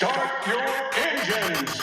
Start your engines!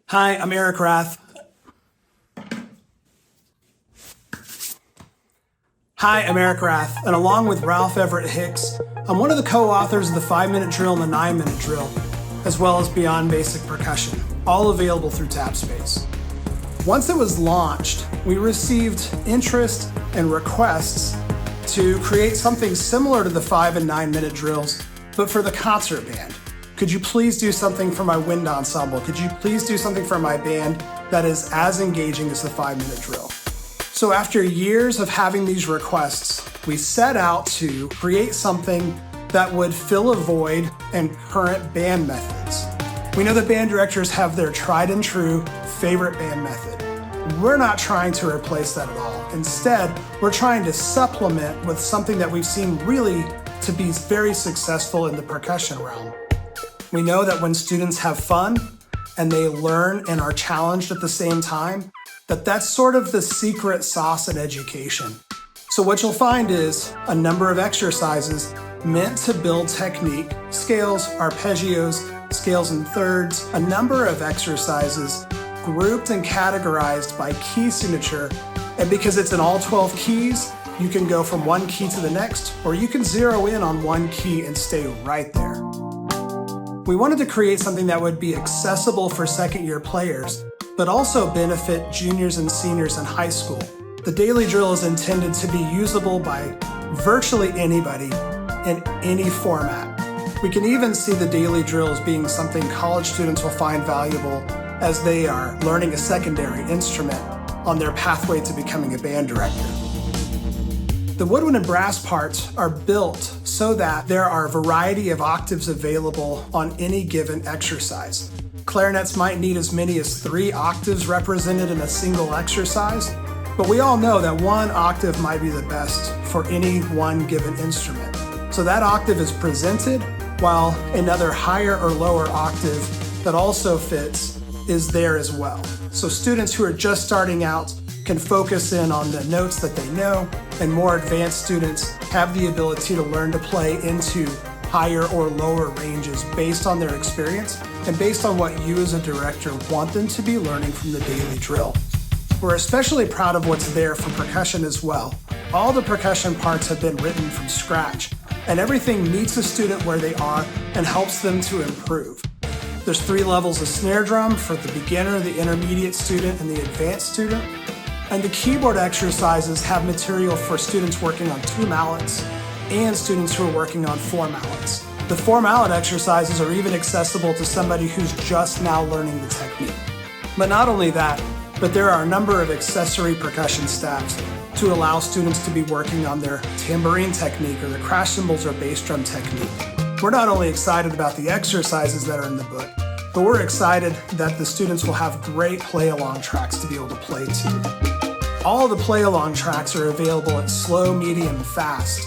Hi, I'm Eric Rath. And along with Ralph Everett Hicks, I'm one of the co-authors of the 5-minute drill and the 9-minute drill, as well as Beyond Basic Percussion, all available through Tapspace. Once it was launched, we received interest and requests to create something similar to the 5 and 9-minute drills, but for the concert band. Could you please do something for my wind ensemble? Could you please do something for my band that is as engaging as the 5-minute drill? So after years of having these requests, we set out to create something that would fill a void in current band methods. We know that band directors have their tried and true favorite band method. We're not trying to replace that at all. Instead, we're trying to supplement with something that we've seen really to be very successful in the percussion realm. We know that when students have fun and they learn and are challenged at the same time, that's sort of the secret sauce in education. So what you'll find is a number of exercises meant to build technique, scales, arpeggios, scales and thirds, a number of exercises grouped and categorized by key signature. And because it's in all 12 keys, you can go from one key to the next, or you can zero in on one key and stay right there. We wanted to create something that would be accessible for second-year players, but also benefit juniors and seniors in high school. The daily drill is intended to be usable by virtually anybody in any format. We can even see the daily drill as being something college students will find valuable as they are learning a secondary instrument on their pathway to becoming a band director. The woodwind and brass parts are built so that there are a variety of octaves available on any given exercise. Clarinets might need as many as 3 octaves represented in a single exercise, but we all know that 1 octave might be the best for any one given instrument. So that octave is presented, while another higher or lower octave that also fits is there as well. So students who are just starting out can focus in on the notes that they know, and more advanced students have the ability to learn to play into higher or lower ranges based on their experience and based on what you as a director want them to be learning from the daily drill. We're especially proud of what's there for percussion as well. All the percussion parts have been written from scratch, and everything meets the student where they are and helps them to improve. There's 3 levels of snare drum for the beginner, the intermediate student, and the advanced student. And the keyboard exercises have material for students working on 2 mallets and students who are working on 4 mallets. The 4 mallet exercises are even accessible to somebody who's just now learning the technique. But not only that, but there are a number of accessory percussion staffs to allow students to be working on their tambourine technique or the crash cymbals or bass drum technique. We're not only excited about the exercises that are in the book, but we're excited that the students will have great play-along tracks to be able to play to. All the play-along tracks are available at slow, medium, fast,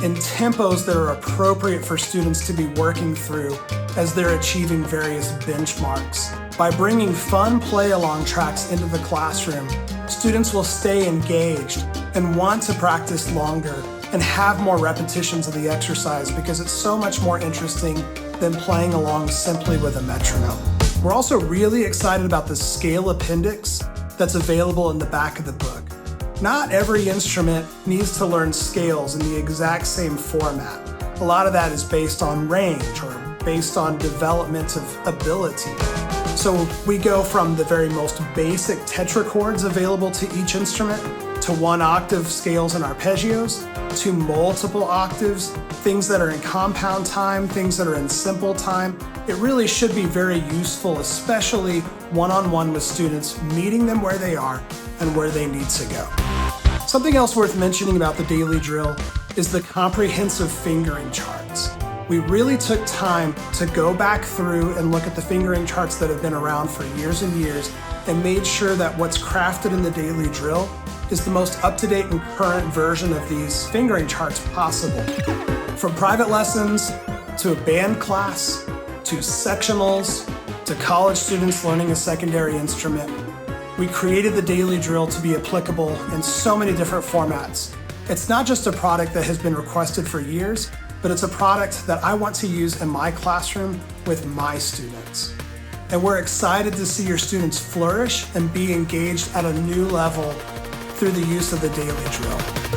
in tempos that are appropriate for students to be working through as they're achieving various benchmarks. By bringing fun play-along tracks into the classroom, students will stay engaged and want to practice longer and have more repetitions of the exercise because it's so much more interesting than playing along simply with a metronome. We're also really excited about the scale appendix that's available in the back of the book. Not every instrument needs to learn scales in the exact same format. A lot of that is based on range or based on development of ability. So we go from the very most basic tetrachords available to each instrument to 1 octave scales and arpeggios, to multiple octaves, things that are in compound time, things that are in simple time. It really should be very useful, especially one-on-one with students, meeting them where they are and where they need to go. Something else worth mentioning about the daily drill is the comprehensive fingering charts. We really took time to go back through and look at the fingering charts that have been around for years and years and made sure that what's crafted in the daily drill is the most up-to-date and current version of these fingering charts possible. From private lessons, to a band class, to sectionals, to college students learning a secondary instrument, we created the daily drill to be applicable in so many different formats. It's not just a product that has been requested for years, but it's a product that I want to use in my classroom with my students. And we're excited to see your students flourish and be engaged at a new level through the use of the daily drill.